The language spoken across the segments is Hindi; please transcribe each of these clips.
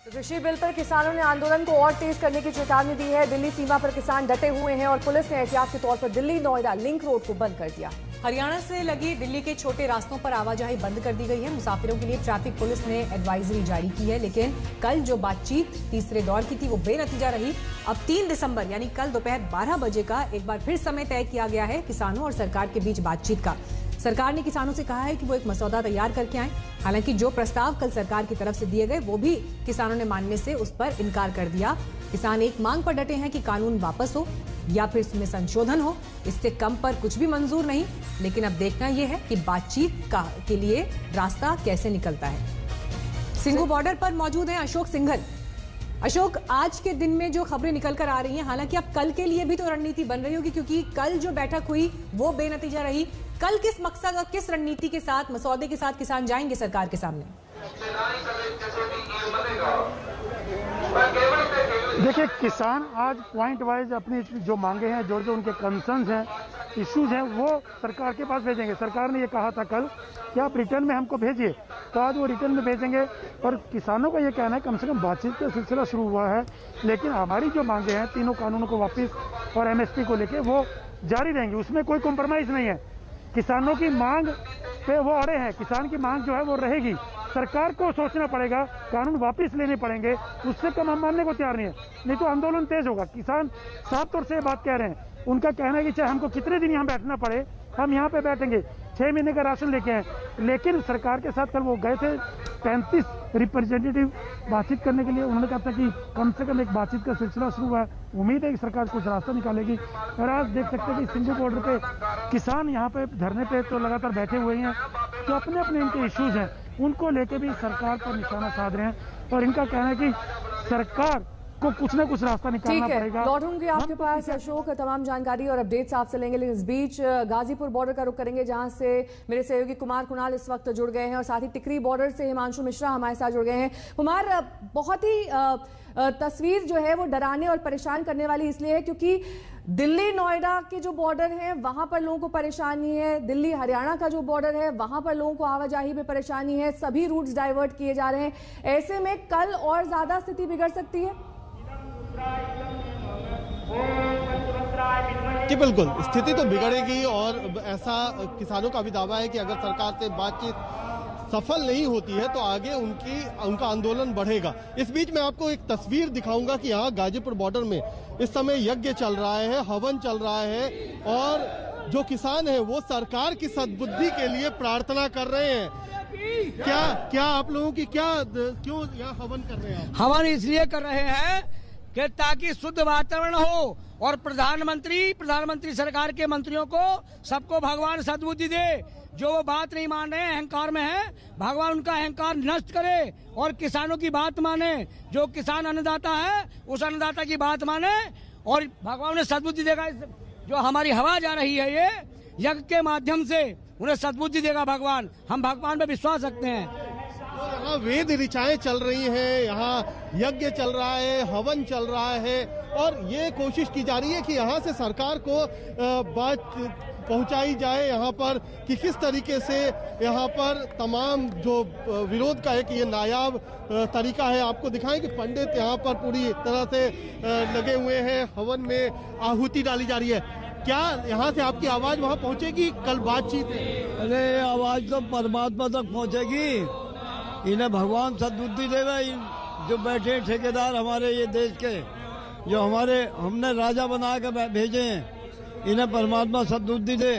कृषि बिल पर किसानों ने आंदोलन को और तेज करने की चेतावनी दी है। दिल्ली सीमा पर किसान डटे हुए हैं और पुलिस ने एहतियात के तौर पर दिल्ली नोएडा लिंक रोड को बंद कर दिया। हरियाणा से लगी दिल्ली के छोटे रास्तों पर आवाजाही बंद कर दी गई है। मुसाफिरों के लिए ट्रैफिक पुलिस ने एडवाइजरी जारी की है, लेकिन कल जो बातचीत तीसरे दौर की थी वो बेनतीजा रही। अब 3 दिसंबर यानी कल दोपहर 12 बजे का एक बार फिर समय तय किया गया है किसानों और सरकार के बीच बातचीत का। सरकार ने किसानों से कहा है कि वो एक मसौदा तैयार करके आए। हालांकि जो प्रस्ताव कल सरकार की तरफ से दिए गए वो भी किसानों ने मानने से उस पर इनकार कर दिया। किसान एक मांग पर डटे हैं कि कानून वापस हो या फिर इसमें संशोधन हो। इससे कम पर कुछ भी मंजूर नहीं, लेकिन अब देखना यह है कि बातचीत के लिए रास्ता कैसे निकलता है। सिंघू बॉर्डर पर मौजूद हैं अशोक सिंघल। अशोक, आज के दिन में जो खबरें निकल कर आ रही हैं, हालांकि अब कल के लिए भी तो रणनीति बन रही होगी, क्योंकि कल जो बैठक हुई वो बेनतीजा रही। कल किस मकसद और किस रणनीति के साथ, मसौदे के साथ किसान जाएंगे सरकार के सामने? देखिए, किसान आज पॉइंट वाइज अपनी जो मांगे हैं, जो उनके कंसर्न्स हैं, इश्यूज हैं, वो सरकार के पास भेजेंगे। सरकार ने ये कहा था कल कि आप रिटर्न में हमको भेजिए, तो आज वो रिटर्न में भेजेंगे। और किसानों का ये कहना है कम से कम बातचीत का सिलसिला शुरू हुआ है, लेकिन हमारी जो मांगे हैं तीनों कानूनों को वापस और MSP को लेके वो जारी रहेंगी। उसमें कोई कॉम्प्रोमाइज़ नहीं है। किसानों की मांग पे वो अड़े हैं। किसान की मांग जो है वो रहेगी। सरकार को सोचना पड़ेगा, कानून वापस लेने पड़ेंगे, उससे कम हम मानने को तैयार नहीं है, नहीं तो आंदोलन तेज होगा। किसान साफ तौर से ये बात कह रहे हैं। उनका कहना है कि चाहे हमको कितने दिन यहाँ बैठना पड़े, हम यहाँ पे बैठेंगे। 6 महीने का राशन लेके आए, लेकिन सरकार के साथ कल वो गए थे 35 रिप्रेजेंटेटिव बातचीत करने के लिए। उन्होंने कहा था कि कम से कम एक बातचीत का सिलसिला शुरू हुआ है। उम्मीद है कि सरकार कुछ रास्ता निकालेगी। और आज देख सकते हैं कि सिंघू बॉर्डर पे किसान यहाँ पे धरने पे तो लगातार बैठे हुए हैं, तो अपने अपने इनके इश्यूज हैं, उनको लेके भी सरकार पर निशाना साध रहे हैं। और इनका कहना है कि सरकार को कुछ ना कुछ रास्ता निकालना पड़ेगा। लौटूंगी आपके पास अशोक, तमाम जानकारी और अपडेट्स आपसे लेंगे, लेकिन इस बीच गाजीपुर बॉर्डर का रुख करेंगे, जहां से मेरे सहयोगी कुमार कुणाल इस वक्त जुड़ गए हैं और साथ ही टिकरी बॉर्डर से हिमांशु मिश्रा हमारे साथ जुड़ गए हैं। कुमार, बहुत ही तस्वीर जो है वो डराने और परेशान करने वाली इसलिए है क्योंकि दिल्ली नोएडा के जो बॉर्डर है वहां पर लोगों को परेशानी है, दिल्ली हरियाणा का जो बॉर्डर है वहां पर लोगों को आवाजाही में परेशानी है, सभी रूट्स डाइवर्ट किए जा रहे हैं। ऐसे में कल और ज्यादा स्थिति बिगड़ सकती है। कि बिल्कुल स्थिति तो बिगड़ेगी और ऐसा किसानों का भी दावा है कि अगर सरकार से बातचीत सफल नहीं होती है तो आगे उनका आंदोलन बढ़ेगा। इस बीच मैं आपको एक तस्वीर दिखाऊंगा कि यहाँ गाजीपुर बॉर्डर में इस समय यज्ञ चल रहा है, हवन चल रहा है और जो किसान हैं वो सरकार की सद्बुद्धि के लिए प्रार्थना कर रहे हैं। क्या आप लोगों की क्यों यहाँ हवन कर रहे हैं? हवन इसलिए कर रहे हैं कि ताकि शुद्ध वातावरण हो और प्रधानमंत्री सरकार के मंत्रियों को सबको भगवान सद्बुद्धि दे। जो वो बात नहीं मान रहे हैं, अहंकार में है, भगवान उनका अहंकार नष्ट करे और किसानों की बात माने। जो किसान अन्नदाता है उस अन्नदाता की बात माने और भगवान उन्हें सद्बुद्धि देगा। जो हमारी हवा जा रही है ये यज्ञ के माध्यम से उन्हें सद्बुद्धि देगा भगवान। हम भगवान पे विश्वास रखते हैं। यहाँ वेद ऋचाएं चल रही हैं, यहाँ यज्ञ चल रहा है, हवन चल रहा है और ये कोशिश की जा रही है कि यहाँ से सरकार को बात पहुंचाई जाए यहाँ पर कि किस तरीके से यहाँ पर तमाम जो विरोध का है कि ये नायाब तरीका है। आपको दिखाएं कि पंडित यहाँ पर पूरी तरह से लगे हुए हैं, हवन में आहुति डाली जा रही है। क्या यहाँ से आपकी आवाज वहाँ पहुँचेगी कल बातचीत? अरे आवाज तो परमात्मा तक पहुँचेगी। इन्हें भगवान सद्बुद्धि देवे। जो बैठे ठेकेदार हमारे ये देश के, जो हमने राजा बना कर भेजे हैं, इन्हें परमात्मा सद्बुद्धि दे।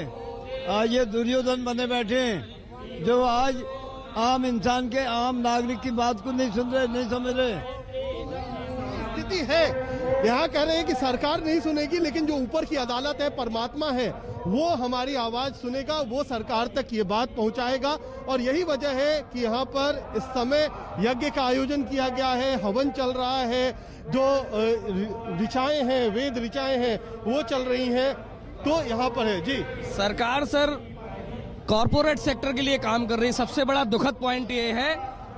आज ये दुर्योधन बने बैठे हैं जो आज आम इंसान के, आम नागरिक की बात को नहीं सुन रहे, नहीं समझ रहे। स्थिति है यहाँ कह रहे हैं कि सरकार नहीं सुनेगी, लेकिन जो ऊपर की अदालत है, परमात्मा है, वो हमारी आवाज सुनेगा, वो सरकार तक ये बात पहुंचाएगा। और यही वजह है कि यहाँ पर इस समय यज्ञ का आयोजन किया गया है, हवन चल रहा है, जो ऋचाएं हैं, वेद ऋचाएं हैं वो चल रही हैं। तो यहाँ पर है जी, सरकार सर कॉरपोरेट सेक्टर के लिए काम कर रही है। सबसे बड़ा दुखद पॉइंट ये है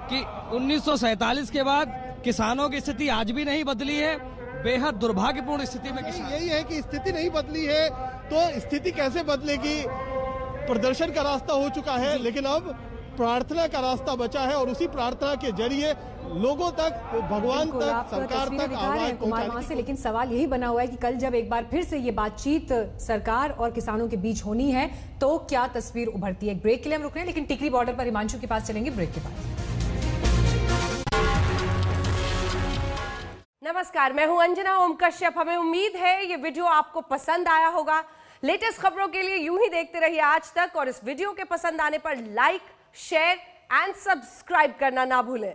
कि 1947 के बाद किसानों की स्थिति आज भी नहीं बदली है। बेहद दुर्भाग्यपूर्ण स्थिति में यही है कि स्थिति नहीं बदली है, तो स्थिति कैसे बदलेगी? प्रदर्शन का रास्ता हो चुका है, लेकिन अब प्रार्थना का रास्ता बचा है और उसी प्रार्थना के जरिए लोगों तक, भगवान तक, सरकार तक आवाज पहुंचाने की। लेकिन सवाल यही बना हुआ है कि कल जब एक बार फिर से ये बातचीत सरकार और किसानों के बीच होनी है तो क्या तस्वीर उभरती है। ब्रेक के लिए हम रुक रहे हैं, लेकिन टिकरी बॉर्डर पर हिमांशु के पास चलेंगे ब्रेक के बाद। नमस्कार, मैं हूं अंजना ओम कश्यप। हमें उम्मीद है ये वीडियो आपको पसंद आया होगा। लेटेस्ट खबरों के लिए यूं ही देखते रहिए आज तक, और इस वीडियो के पसंद आने पर लाइक, शेयर एंड सब्सक्राइब करना ना भूलें।